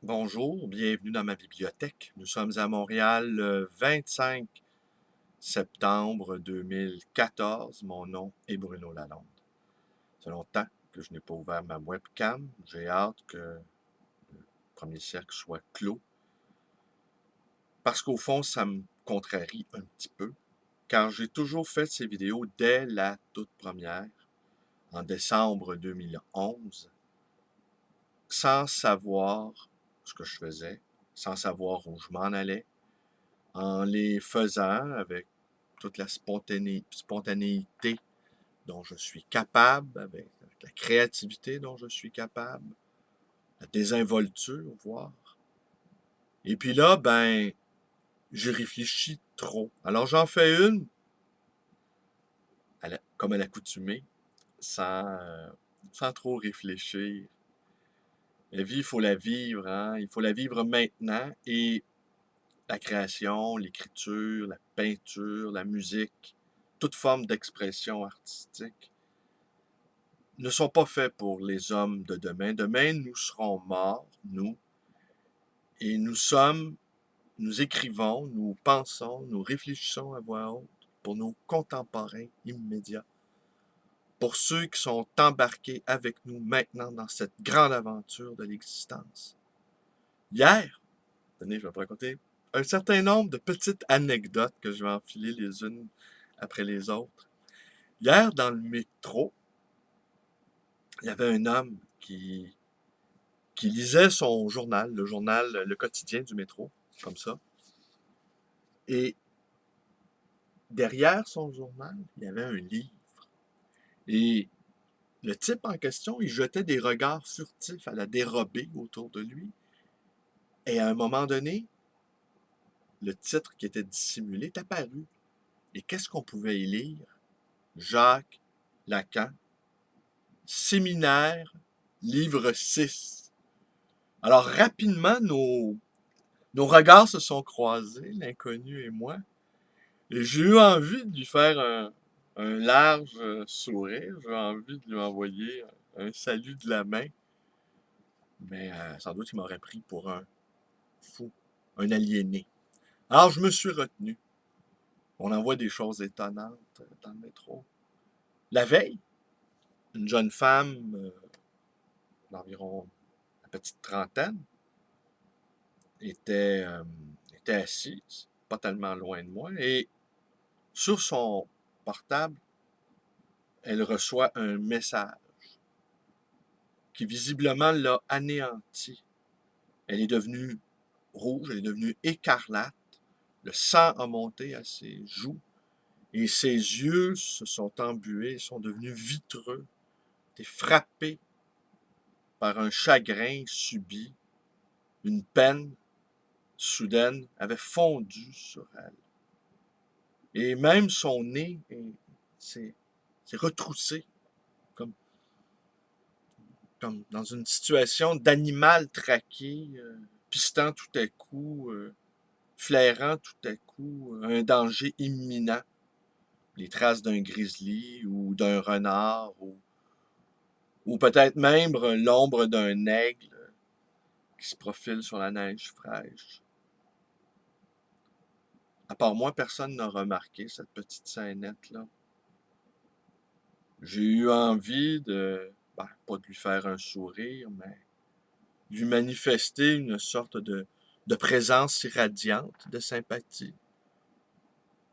Bonjour, bienvenue dans ma bibliothèque. Nous sommes à Montréal le 25 septembre 2014. Mon nom est Bruno Lalonde. Ça fait longtemps que je n'ai pas ouvert ma webcam. J'ai hâte que le premier cercle soit clos. Parce qu'au fond, ça me contrarie un petit peu. Car j'ai toujours fait ces vidéos dès la toute première, en décembre 2011, sans savoir ce que je faisais, sans savoir où je m'en allais, en les faisant avec toute la spontanéité dont je suis capable, avec la créativité dont je suis capable, la désinvolture, voire. Et puis là, ben, je réfléchis trop. Alors j'en fais une, comme à l'accoutumée, sans trop réfléchir. La vie, il faut la vivre, hein? Il faut la vivre maintenant. Et la création, l'écriture, la peinture, la musique, toute forme d'expression artistique ne sont pas faits pour les hommes de demain. Demain, nous serons morts, nous, et nous écrivons, nous pensons, nous réfléchissons à voix haute pour nos contemporains immédiats, pour ceux qui sont embarqués avec nous maintenant dans cette grande aventure de l'existence. Hier, tenez, je vais vous raconter un certain nombre de petites anecdotes que je vais enfiler les unes après les autres. Hier, dans le métro, il y avait un homme qui lisait son journal, le quotidien du métro, comme ça. Et derrière son journal, il y avait un livre. Et le type en question, il jetait des regards furtifs à la dérobée autour de lui. Et à un moment donné, le titre qui était dissimulé est apparu. Et qu'est-ce qu'on pouvait y lire? Jacques Lacan, Séminaire, livre 6. Alors rapidement, nos regards se sont croisés, l'inconnu et moi. Et j'ai eu envie de lui faire un large sourire. J'ai eu envie de lui envoyer un salut de la main. Mais sans doute, il m'aurait pris pour un fou, un aliéné. Alors, je me suis retenu. On en voit des choses étonnantes dans le métro. La veille, une jeune femme d'environ la petite trentaine était, euh, était assise, pas tellement loin de moi, et sur son portable, elle reçoit un message qui visiblement l'a anéanti. Elle est devenue rouge, elle est devenue écarlate, le sang a monté à ses joues et ses yeux se sont embués, sont devenus vitreux, étaient frappés par un chagrin subi, une peine soudaine avait fondu sur elle. Et même son nez s'est retroussé, comme, comme dans une situation d'animal traqué, pistant tout à coup, flairant tout à coup un danger imminent, les traces d'un grizzly ou d'un renard ou peut-être même l'ombre d'un aigle qui se profile sur la neige fraîche. À part moi, personne n'a remarqué cette petite scénette-là. J'ai eu envie pas de lui faire un sourire, mais de lui manifester une sorte de présence irradiante de sympathie.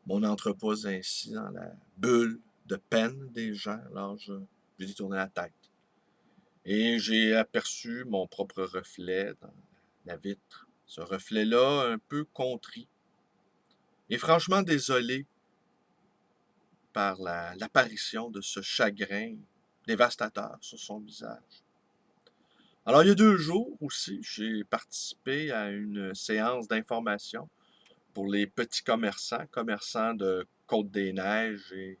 Mon entrepose ainsi dans la bulle de peine des gens, alors j'ai détourné la tête. Et j'ai aperçu mon propre reflet dans la vitre. Ce reflet-là, un peu contrit. Et franchement désolé par l'apparition de ce chagrin dévastateur sur son visage. Alors, il y a 2 jours aussi, j'ai participé à une séance d'information pour les petits commerçants de Côte-des-Neiges et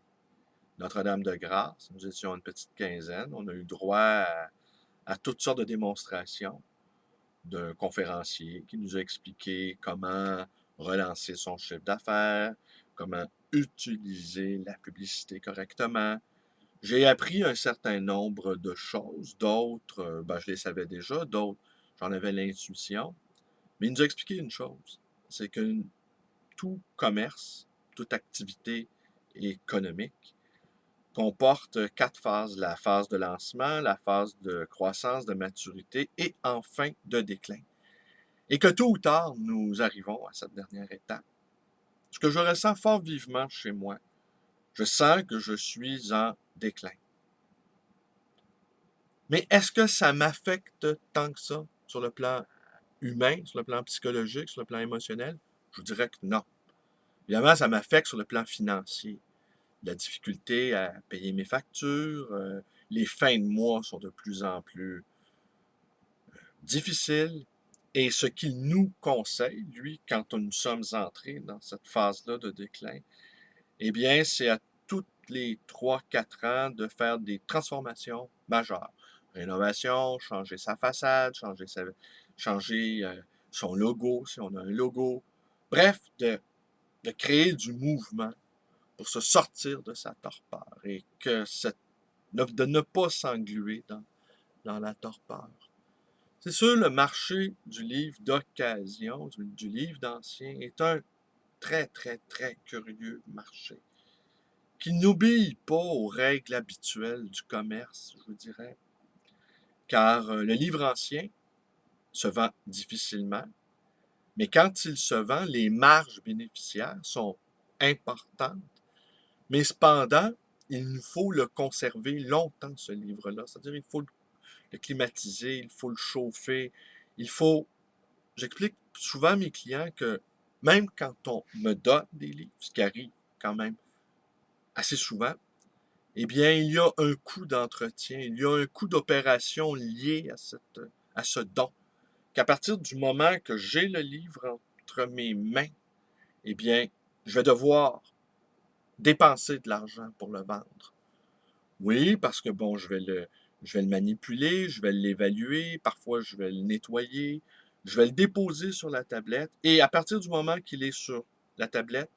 Notre-Dame-de-Grâce. Nous étions une petite quinzaine. On a eu droit à toutes sortes de démonstrations d'un conférencier qui nous a expliqué comment relancer son chiffre d'affaires, comment utiliser la publicité correctement. J'ai appris un certain nombre de choses, d'autres, je les savais déjà, d'autres, j'en avais l'intuition, mais il nous a expliqué une chose, c'est que tout commerce, toute activité économique comporte 4 phases. La phase de lancement, la phase de croissance, de maturité et enfin de déclin. Et que tôt ou tard, nous arrivons à cette dernière étape. Ce que je ressens fort vivement chez moi, je sens que je suis en déclin. Mais est-ce que ça m'affecte tant que ça sur le plan humain, sur le plan psychologique, sur le plan émotionnel? Je vous dirais que non. Évidemment, ça m'affecte sur le plan financier. La difficulté à payer mes factures, les fins de mois sont de plus en plus difficiles. Et ce qu'il nous conseille, lui, quand nous sommes entrés dans cette phase-là de déclin, eh bien, c'est à tous les 3-4 ans de faire des transformations majeures. Rénovation, changer sa façade, changer son logo, si on a un logo. Bref, de créer du mouvement pour se sortir de sa torpeur et de ne pas s'engluer dans la torpeur. C'est sûr, le marché du livre d'occasion, du livre d'ancien, est un très, très, très curieux marché qui n'obéit pas aux règles habituelles du commerce, je vous dirais, car le livre ancien se vend difficilement, mais quand il se vend, les marges bénéficiaires sont importantes, mais cependant, il nous faut le conserver longtemps, ce livre-là. C'est-à-dire, il faut le climatiser, il faut le chauffer, il faut... J'explique souvent à mes clients que même quand on me donne des livres, ce qui arrive quand même assez souvent, eh bien, il y a un coût d'entretien, il y a un coût d'opération lié à ce don. Qu'à partir du moment que j'ai le livre entre mes mains, eh bien, je vais devoir dépenser de l'argent pour le vendre. Oui, parce que bon, je vais le manipuler, je vais l'évaluer, parfois je vais le nettoyer, je vais le déposer sur la tablette, et à partir du moment qu'il est sur la tablette,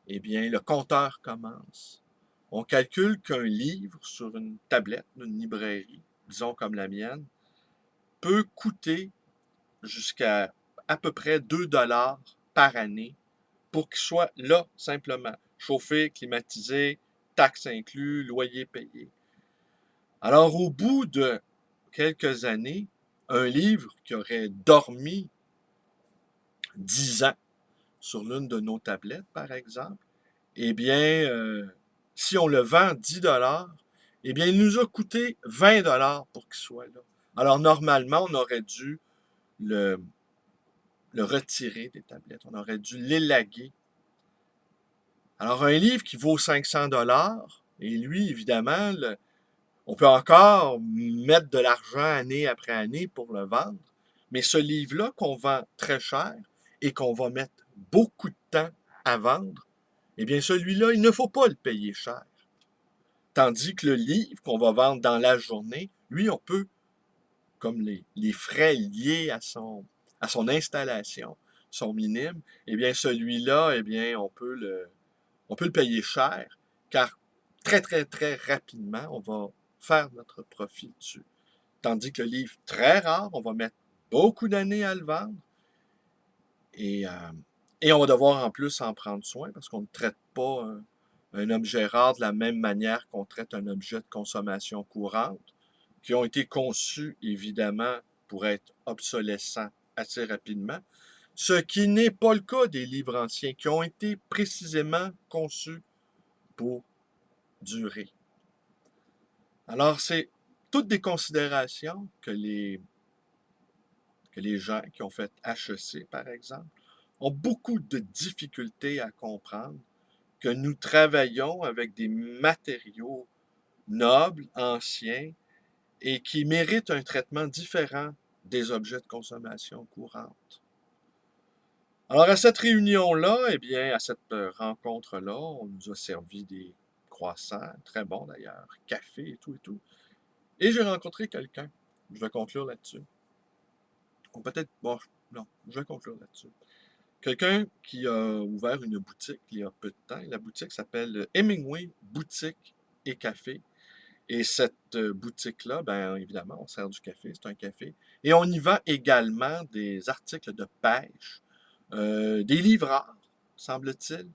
eh bien, le compteur commence. On calcule qu'un livre sur une tablette d'une librairie, disons comme la mienne, peut coûter jusqu'à à peu près 2 $ par année pour qu'il soit là, simplement. Chauffé, climatisé, taxes inclus, loyer payé. Alors, au bout de quelques années, un livre qui aurait dormi 10 ans sur l'une de nos tablettes, par exemple, eh bien, si on le vend 10 $, eh bien, il nous a coûté 20 $ pour qu'il soit là. Alors, normalement, on aurait dû le, le retirer des tablettes. On aurait dû l'élaguer. Alors, un livre qui vaut 500 $, et lui, évidemment, on peut encore mettre de l'argent année après année pour le vendre, mais ce livre-là qu'on vend très cher et qu'on va mettre beaucoup de temps à vendre, eh bien, celui-là, il ne faut pas le payer cher. Tandis que le livre qu'on va vendre dans la journée, lui, on peut, comme les frais liés à son installation sont minimes, eh bien, celui-là, eh bien, on peut le payer cher, car très, très, très rapidement, on va faire notre profit dessus. Tandis que le livre très rare, on va mettre beaucoup d'années à le vendre et, euh, et on va devoir en plus en prendre soin parce qu'on ne traite pas un objet rare de la même manière qu'on traite un objet de consommation courante, qui ont été conçus évidemment pour être obsolescents assez rapidement, ce qui n'est pas le cas des livres anciens qui ont été précisément conçus pour durer. Alors, c'est toutes des considérations que les gens qui ont fait HEC, par exemple, ont beaucoup de difficultés à comprendre que nous travaillons avec des matériaux nobles, anciens, et qui méritent un traitement différent des objets de consommation courante. Alors, à cette réunion-là, eh bien, à cette rencontre-là, on nous a servi des croissants, très bons d'ailleurs, café et tout et tout. Et j'ai rencontré quelqu'un. Je vais conclure là-dessus. Ou peut-être, bon, non, je vais conclure là-dessus. Quelqu'un qui a ouvert une boutique il y a peu de temps. La boutique s'appelle Hemingway Boutique et Café. Et cette boutique-là, ben évidemment, on sert du café, c'est un café. Et on y vend également des articles de pêche, des livres rares, semble-t-il,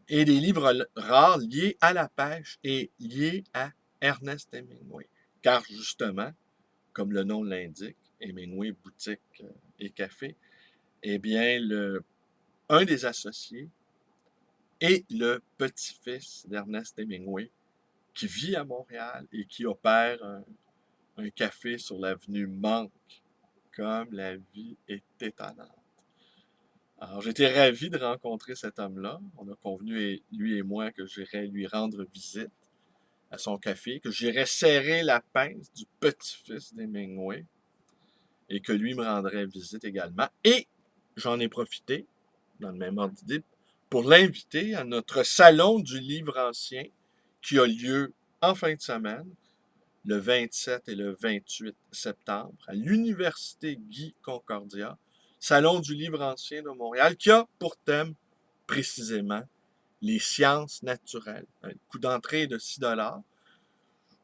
et des livres rares liés à la pêche et liés à Ernest Hemingway. Car justement, comme le nom l'indique, Hemingway Boutique et Café, eh bien, un des associés est le petit-fils d'Ernest Hemingway, qui vit à Montréal et qui opère un café sur l'avenue Manque. Comme la vie est étonnante. Alors, j'étais ravi de rencontrer cet homme-là. On a convenu, lui et moi, que j'irais lui rendre visite à son café, que j'irais serrer la pince du petit-fils d'Hemingway et que lui me rendrait visite également. Et j'en ai profité, dans le même ordre d'idée, pour l'inviter à notre salon du livre ancien qui a lieu en fin de semaine, le 27 et le 28 septembre, à l'Université Guy Concordia, Salon du livre ancien de Montréal, qui a pour thème précisément les sciences naturelles. Un coût d'entrée de 6 $.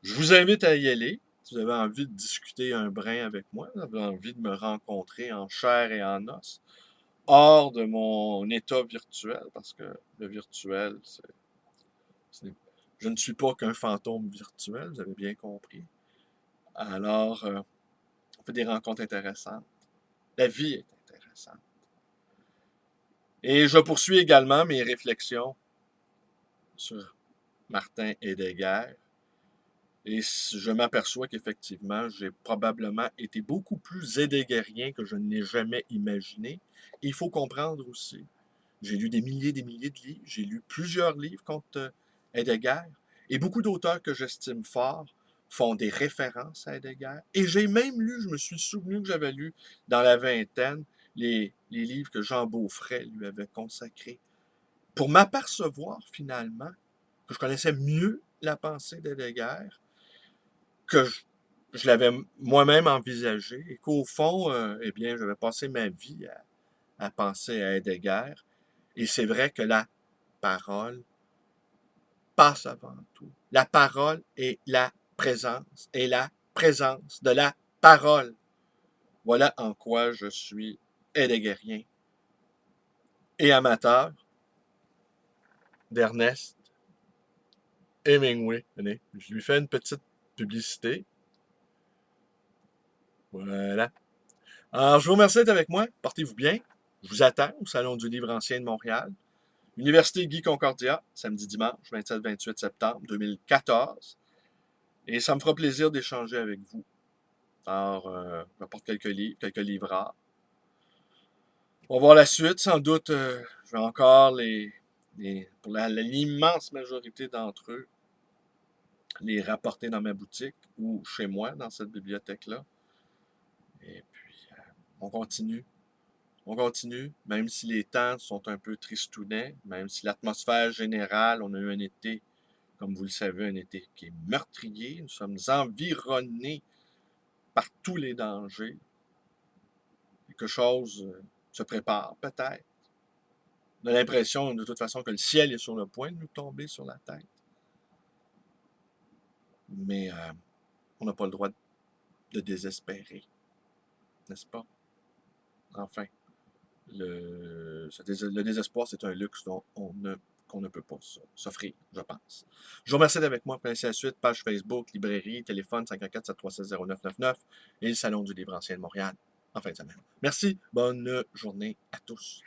Je vous invite à y aller. Si vous avez envie de discuter un brin avec moi, si vous avez envie de me rencontrer en chair et en os, hors de mon état virtuel, parce que le virtuel, je ne suis pas qu'un fantôme virtuel, vous avez bien compris. Alors, on fait des rencontres intéressantes. La vie est intéressante. Et je poursuis également mes réflexions sur Martin Heidegger. Et je m'aperçois qu'effectivement, j'ai probablement été beaucoup plus heideggerien que je ne l'ai jamais imaginé. Et il faut comprendre aussi, j'ai lu des milliers de livres, j'ai lu plusieurs livres contre Heidegger, et beaucoup d'auteurs que j'estime forts font des références à Heidegger. Et j'ai même lu, je me suis souvenu que j'avais lu dans la vingtaine, les livres que Jean Beaufret lui avait consacrés, pour m'apercevoir finalement que je connaissais mieux la pensée d'Heidegger que je l'avais moi-même envisagé, et qu'au fond, eh bien, j'avais passé ma vie à penser à Heidegger. Et c'est vrai que la parole passe avant tout. La parole est la présence, et la présence de la parole. Voilà en quoi je suis heideggerien et amateur d'Ernest Hemingway. Allez, je lui fais une petite publicité. Voilà. Alors, je vous remercie d'être avec moi. Portez-vous bien. Je vous attends au Salon du Livre ancien de Montréal. Université Guy Concordia, samedi dimanche, 27-28 septembre 2014. Et ça me fera plaisir d'échanger avec vous. Alors, j'apporte quelques livres, quelques livres rares. On va voir la suite. Sans doute, je vais encore pour l'immense majorité d'entre eux, les rapporter dans ma boutique ou chez moi, dans cette bibliothèque-là. Et puis, on continue. On continue, même si les temps sont un peu tristounets, même si l'atmosphère générale, on a eu un été, comme vous le savez, un été qui est meurtrier. Nous sommes environnés par tous les dangers. Quelque chose se prépare, peut-être. On a l'impression, de toute façon, que le ciel est sur le point de nous tomber sur la tête. Mais on n'a pas le droit de désespérer, n'est-ce pas? Enfin, le désespoir, c'est un luxe qu'on ne peut pas s'offrir, je pense. Je vous remercie d'être avec moi. Prenez la suite, page Facebook, librairie, téléphone 514-736-0999 et le Salon du Livre ancien de Montréal en fin de semaine. Merci, bonne journée à tous.